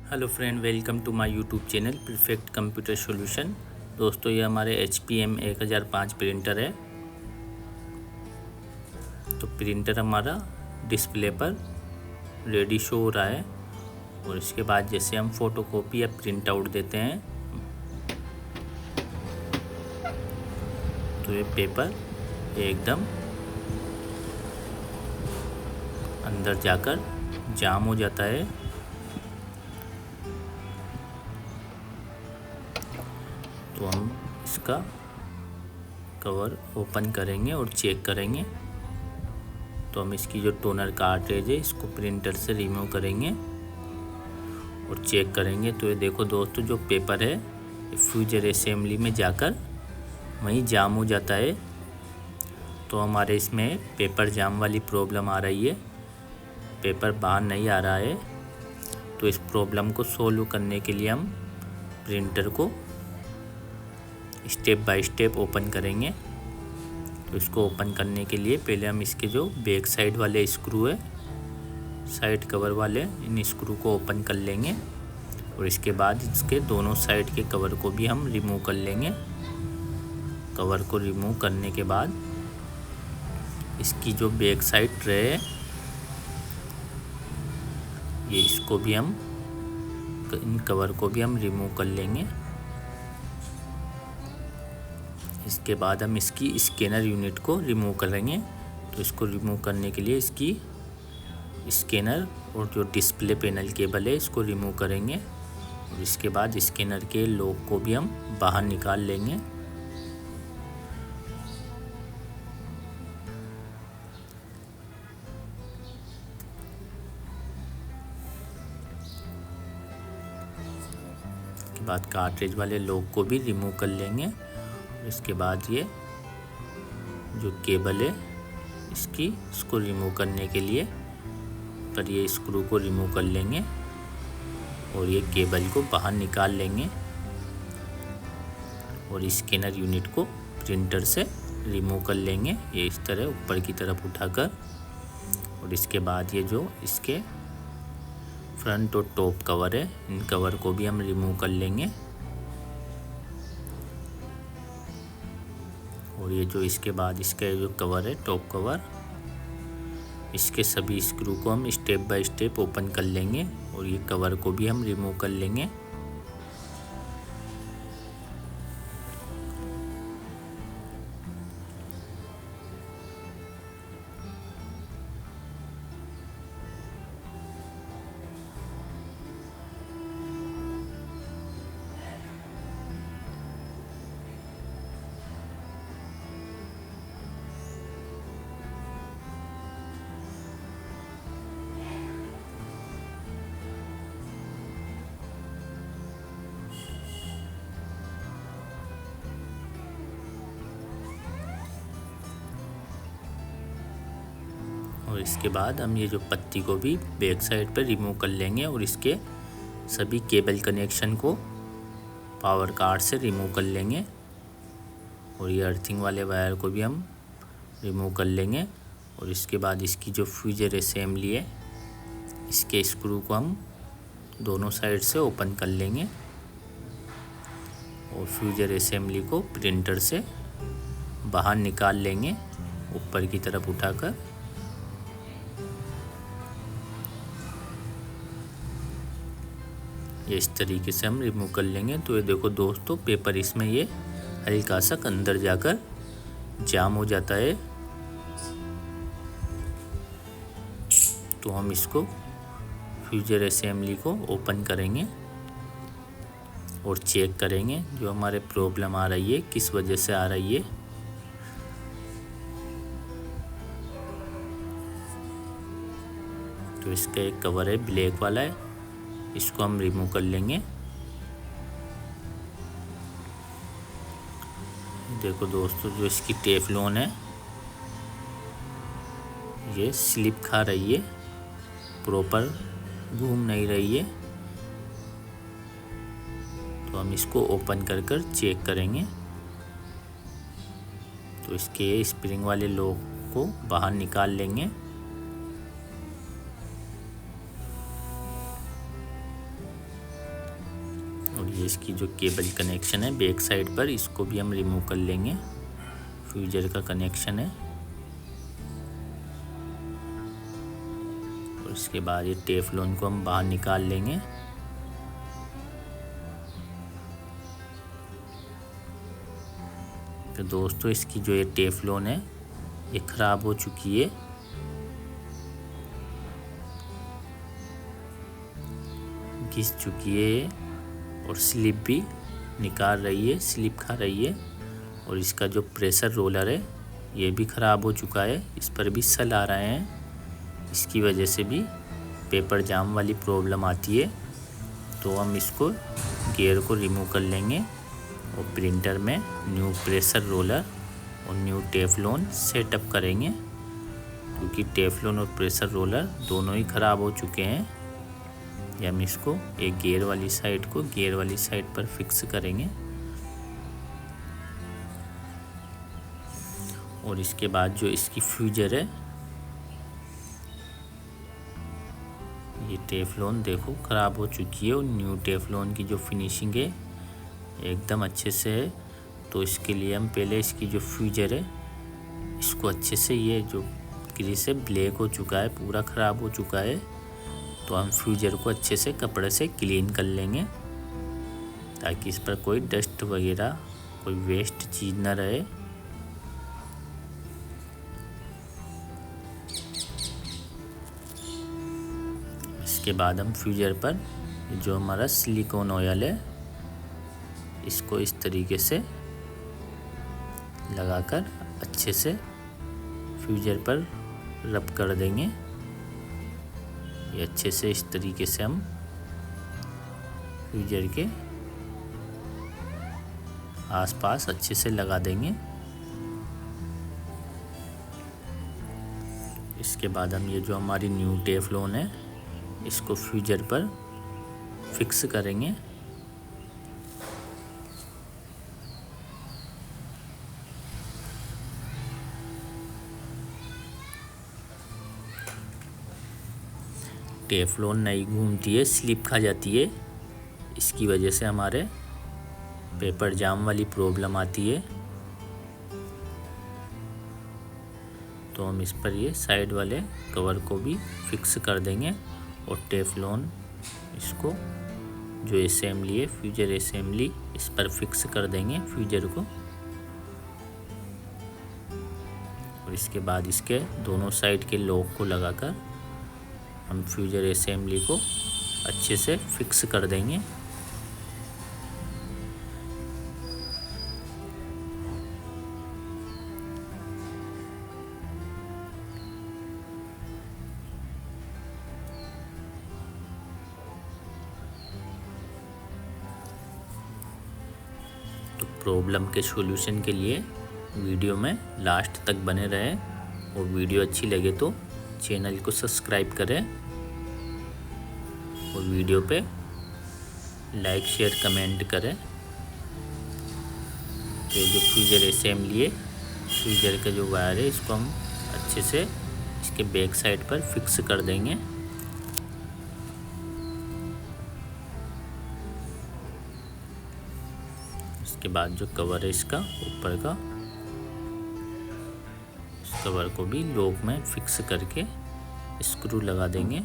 Hello friend, welcome to my YouTube channel perfect computer solution. दोस्तों, ये हमारे HP M1005 printer है। तो प्रिंटर हमारा डिस्प्ले पर रेडी शो हो रहा है और इसके बाद जैसे हम फोटोकॉपी या प्रिंट आउट देते हैं तो ये पेपर एकदम अंदर जाकर जाम हो जाता है। तो हम इसका कवर ओपन करेंगे और चेक करेंगे। तो हम इसकी जो टोनर कार्ट्रिज है इसको प्रिंटर से रिमूव करेंगे और चेक करेंगे। तो ये देखो दोस्तों, जो पेपर है फ्यूजर असेंबली में जाकर वहीं जाम हो जाता है। तो हमारे इसमें पेपर जाम वाली प्रॉब्लम आ रही है, पेपर बाहर नहीं आ रहा है। तो इस प्रॉब्लम को सोल्व करने के लिए हम प्रिंटर को स्टेप बाय स्टेप ओपन करेंगे। तो इसको ओपन करने के लिए पहले हम इसके जो बैक साइड वाले स्क्रू है, साइड कवर वाले, इन स्क्रू को ओपन कर लेंगे और इसके बाद इसके दोनों साइड के कवर को भी हम रिमूव कर लेंगे। कवर को रिमूव करने के बाद इसकी जो बैक साइड ट्रे है ये इसको भी हम इन कवर को भी हम रिमूव कर लेंगे। इसके बाद हम इसकी स्कैनर यूनिट को रिमूव करेंगे। तो इसको रिमूव करने के लिए इसकी स्कैनर और जो डिस्प्ले पैनल केबल है इसको रिमूव करेंगे और इसके बाद स्कैनर के लॉक को भी हम बाहर निकाल लेंगे। इसके बाद कार्ट्रिज वाले लॉक को भी रिमूव कर लेंगे। इसके बाद ये जो केबल है इसको रिमूव करने के लिए पर ये स्क्रू को रिमूव कर लेंगे और ये केबल को बाहर निकाल लेंगे और स्कैनर यूनिट को प्रिंटर से रिमूव कर लेंगे, ये इस तरह ऊपर की तरफ उठाकर। और इसके बाद ये जो इसके फ्रंट और टॉप कवर है इन कवर को भी हम रिमूव कर लेंगे। और ये जो इसके बाद इसका जो कवर है टॉप कवर, इसके सभी स्क्रू को हम स्टेप बाय स्टेप ओपन कर लेंगे और ये कवर को भी हम रिमूव कर लेंगे। और इसके बाद हम ये जो पत्ती को भी बैक साइड पर रिमूव कर लेंगे और इसके सभी केबल कनेक्शन को पावर कार्ड से रिमूव कर लेंगे और ये अर्थिंग वाले वायर को भी हम रिमूव कर लेंगे। और इसके बाद इसकी जो फ्यूजर असेंबली है इसके स्क्रू को हम दोनों साइड से ओपन कर लेंगे और फ्यूजर असेंबली को प्रिंटर से बाहर निकाल लेंगे ऊपर की तरफ उठाकर। ये इस तरीके से हम रिमूव कर लेंगे। तो ये देखो दोस्तों, पेपर इसमें ये हल्का सा अंदर जाकर जाम हो जाता है। तो हम इसको फ्यूजर असेंबली को ओपन करेंगे और चेक करेंगे जो हमारे प्रॉब्लम आ रही है किस वजह से आ रही है। तो इसका एक कवर है ब्लैक वाला है, इसको हम रिमूव कर लेंगे। देखो दोस्तों, जो इसकी टेफलॉन है ये स्लिप खा रही है, प्रॉपर घूम नहीं रही है। तो हम इसको ओपन कर चेक करेंगे। तो इसके स्प्रिंग वाले लॉक को बाहर निकाल लेंगे और ये इसकी जो केबल कनेक्शन है बैक साइड पर, इसको भी हम रिमूव कर लेंगे। फ्यूजर का कनेक्शन है। और इसके बाद ये टेफ्लॉन को हम बाहर निकाल लेंगे। तो दोस्तों इसकी जो ये टेफ्लॉन है ये ख़राब हो चुकी है। घिस चुकी है और स्लिप भी निकाल रही है, स्लिप खा रही है। और इसका जो प्रेशर रोलर है ये भी ख़राब हो चुका है, इस पर भी सल आ रहे हैं। इसकी वजह से भी पेपर जाम वाली प्रॉब्लम आती है। तो हम इसको गियर को रिमूव कर लेंगे और प्रिंटर में न्यू प्रेशर रोलर और न्यू टेफ्लॉन सेटअप करेंगे, क्योंकि टेफ्लॉन और प्रेशर रोलर दोनों ही ख़राब हो चुके हैं। या हम इसको एक गियर वाली साइड को गियर वाली साइड पर फिक्स करेंगे। और इसके बाद जो इसकी फ्यूजर है, ये टेफ्लॉन देखो ख़राब हो चुकी है और न्यू टेफ्लॉन की जो फिनिशिंग है एकदम अच्छे से है। तो इसके लिए हम पहले इसकी जो फ्यूजर है इसको अच्छे से, ये जो ग्रीस है ब्लैक हो चुका है, पूरा ख़राब हो चुका है। तो हम फ्यूजर को अच्छे से कपड़े से क्लीन कर लेंगे, ताकि इस पर कोई डस्ट वगैरह कोई वेस्ट चीज़ ना रहे। इसके बाद हम फ्यूजर पर जो हमारा सिलिकॉन ऑयल है इसको इस तरीके से लगाकर अच्छे से फ्यूजर पर रब कर देंगे। ये अच्छे से इस तरीके से हम फ्यूजर के आसपास अच्छे से लगा देंगे। इसके बाद हम ये जो हमारी न्यू टेफ्लॉन है इसको फ्यूजर पर फिक्स करेंगे। टेफ्लॉन नहीं घूमती है, स्लिप खा जाती है, इसकी वजह से हमारे पेपर जाम वाली प्रॉब्लम आती है। तो हम इस पर ये साइड वाले कवर को भी फिक्स कर देंगे और टेफ्लॉन इसको जो असेंबली है फ्यूजर असेंबली इस पर फिक्स कर देंगे फ्यूजर को। और इसके बाद इसके दोनों साइड के लॉक को लगाकर हम फ्यूजर असेंबली को अच्छे से फिक्स कर देंगे। तो प्रॉब्लम के सॉल्यूशन के लिए वीडियो में लास्ट तक बने रहें और वीडियो अच्छी लगे तो चैनल को सब्सक्राइब करें और वीडियो पे लाइक शेयर कमेंट करें। तो जो फ्यूजर असेंबली है, फ्यूजर का जो वायर है इसको हम अच्छे से इसके बैक साइड पर फिक्स कर देंगे। इसके बाद जो कवर है इसका ऊपर का, इस कवर को भी लॉक में फिक्स करके स्क्रू लगा देंगे।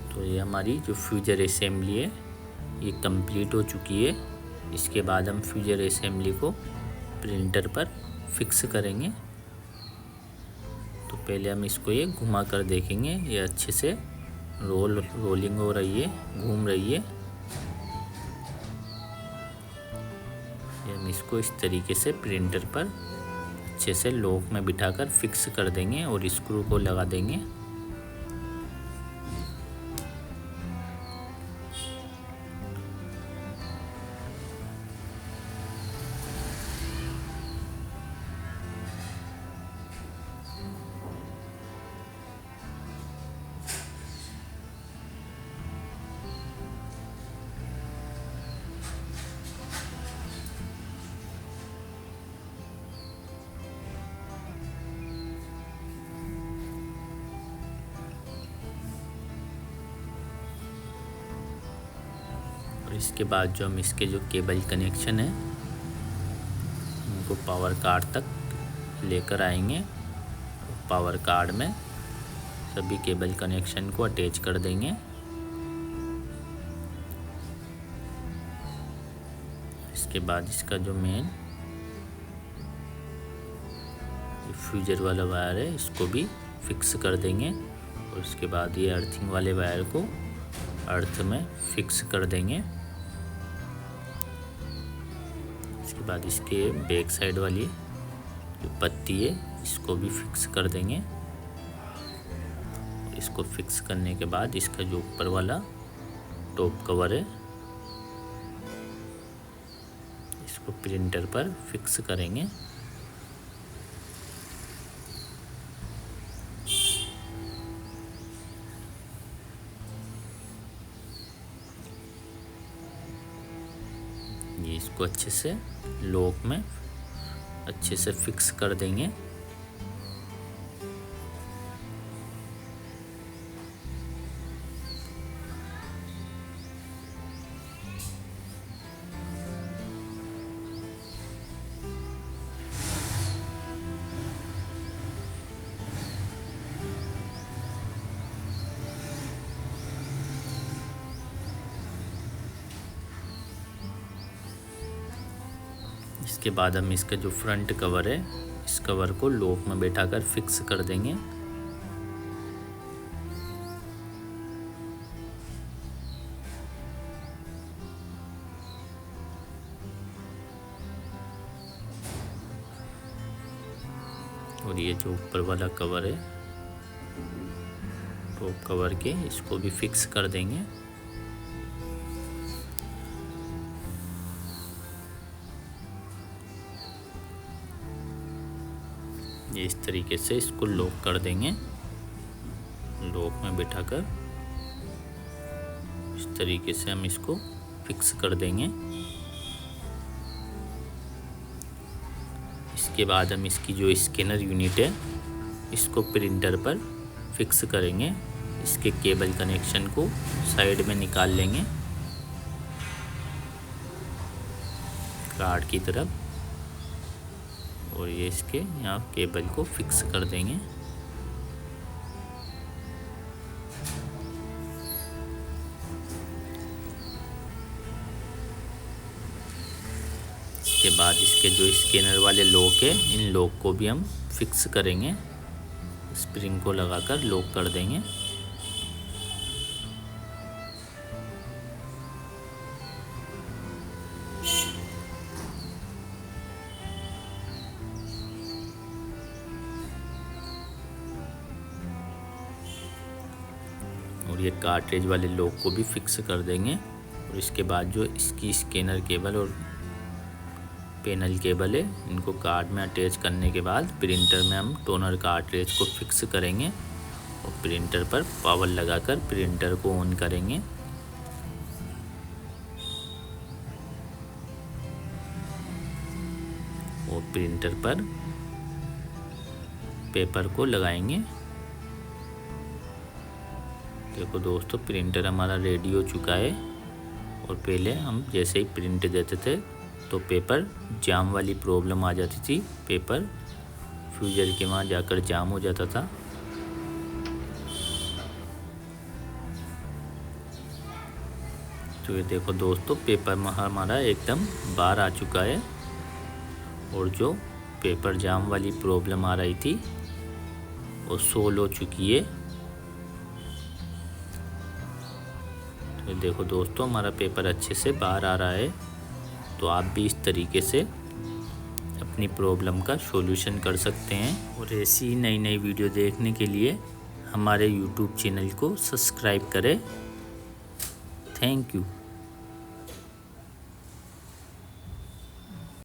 तो ये हमारी जो फ्यूजर असेंबली है ये कंप्लीट हो चुकी है। इसके बाद हम फ्यूजर असेंबली को प्रिंटर पर फिक्स करेंगे। तो पहले हम इसको ये घुमा कर देखेंगे, ये अच्छे से रोलिंग हो रही है, घूम रही है। ये हम इसको इस तरीके से प्रिंटर पर अच्छे से लॉक में बिठाकर फिक्स कर देंगे और स्क्रू को लगा देंगे। इसके बाद जो हम इसके जो केबल कनेक्शन है उनको पावर कार्ड तक लेकर आएंगे। पावर कार्ड में सभी केबल कनेक्शन को अटैच कर देंगे। इसके बाद इसका जो मेन फ्यूजर वाला वायर है इसको भी फिक्स कर देंगे और उसके बाद ये अर्थिंग वाले वायर को अर्थ में फिक्स कर देंगे। इसके बाद इसके बैक साइड वाली जो पत्ती है इसको भी फिक्स कर देंगे। इसको फिक्स करने के बाद इसका जो ऊपर वाला टॉप कवर है इसको प्रिंटर पर फिक्स करेंगे। ये इसको अच्छे से लॉक में अच्छे से फिक्स कर देंगे। इसके बाद हम इसका जो फ्रंट कवर है इस कवर को लॉक में बैठाकर फिक्स कर देंगे। और ये जो ऊपर वाला कवर है टॉप कवर के इसको भी फिक्स कर देंगे। ये इस तरीके से इसको लॉक कर देंगे। लॉक में बिठाकर इस तरीके से हम इसको फिक्स कर देंगे। इसके बाद हम इसकी जो स्कैनर यूनिट है इसको प्रिंटर पर फिक्स करेंगे। इसके केबल कनेक्शन को साइड में निकाल लेंगे कार्ड की तरफ और ये इसके यहाँ केबल को फिक्स कर देंगे। इसके बाद इसके जो स्कैनर वाले लॉक है इन लॉक को भी हम फिक्स करेंगे। स्प्रिंग को लगाकर लॉक कर देंगे। और ये कार्ट्रिज वाले लॉक को भी फिक्स कर देंगे। और इसके बाद जो इसकी स्कैनर केबल और पैनल केबल है इनको कार्ड में अटैच करने के बाद प्रिंटर में हम टोनर कार्ट्रिज को फिक्स करेंगे और प्रिंटर पर पावर लगाकर प्रिंटर को ऑन करेंगे। और प्रिंटर पर पेपर को लगाएंगे। देखो दोस्तों प्रिंटर हमारा रेडी हो चुका है। और पहले हम जैसे ही प्रिंट देते थे तो पेपर जाम वाली प्रॉब्लम आ जाती थी। पेपर फ्यूजर के वहाँ जाकर जाम हो जाता था। तो ये देखो दोस्तों पेपर हमारा एकदम बाहर आ चुका है और जो पेपर जाम वाली प्रॉब्लम आ रही थी वो सोल्व हो चुकी है। तो देखो दोस्तों हमारा पेपर अच्छे से बाहर आ रहा है। तो आप भी इस तरीके से अपनी प्रॉब्लम का सॉल्यूशन कर सकते हैं। और ऐसी नई नई वीडियो देखने के लिए हमारे YouTube चैनल को सब्सक्राइब करें। Thank you.